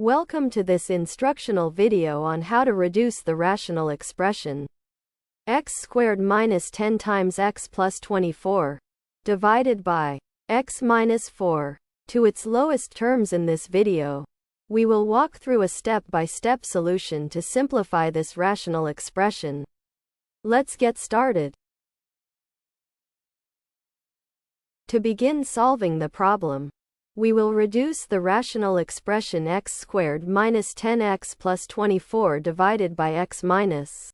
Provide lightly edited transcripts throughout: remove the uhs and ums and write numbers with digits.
Welcome to this instructional video on how to reduce the rational expression x squared minus 10 times x plus 24 divided by x minus 4 to its lowest terms. In this video, we will walk through a step-by-step solution to simplify this rational expression. Let's get started. To begin solving the problem, we will reduce the rational expression x squared minus 10x plus 24 divided by x minus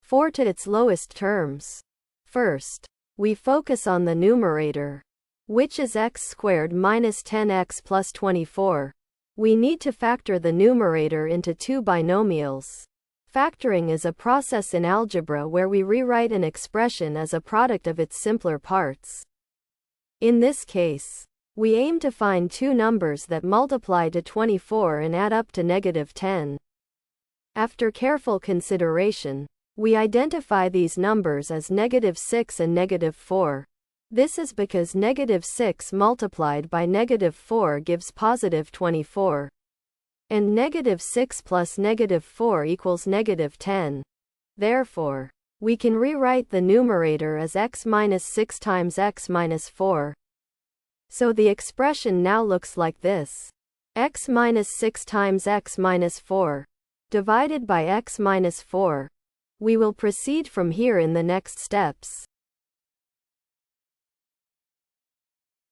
4 to its lowest terms. First, we focus on the numerator, which is x squared minus 10x plus 24. We need to factor the numerator into two binomials. Factoring is a process in algebra where we rewrite an expression as a product of its simpler parts. In this case, we aim to find two numbers that multiply to 24 and add up to -10. After careful consideration, we identify these numbers as -6 and -4. This is because -6 multiplied by -4 gives +24. And -6 plus -4 equals -10. Therefore, we can rewrite the numerator as x minus 6 times x minus 4. So the expression now looks like this: x minus 6 times x minus 4 divided by x minus 4. We will proceed from here in the next steps.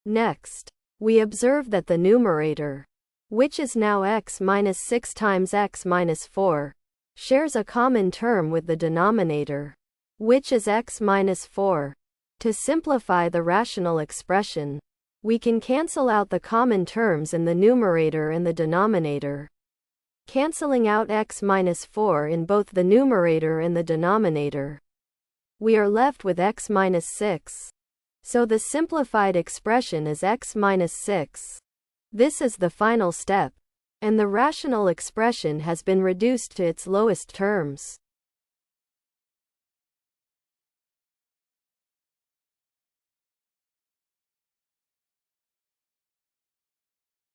Next, we observe that the numerator, which is now x minus 6 times x minus 4, shares a common term with the denominator, which is x minus 4. To simplify the rational expression, we can cancel out the common terms in the numerator and the denominator. Canceling out x minus 4 in both the numerator and the denominator, we are left with x minus 6. So the simplified expression is x minus 6. This is the final step, and the rational expression has been reduced to its lowest terms.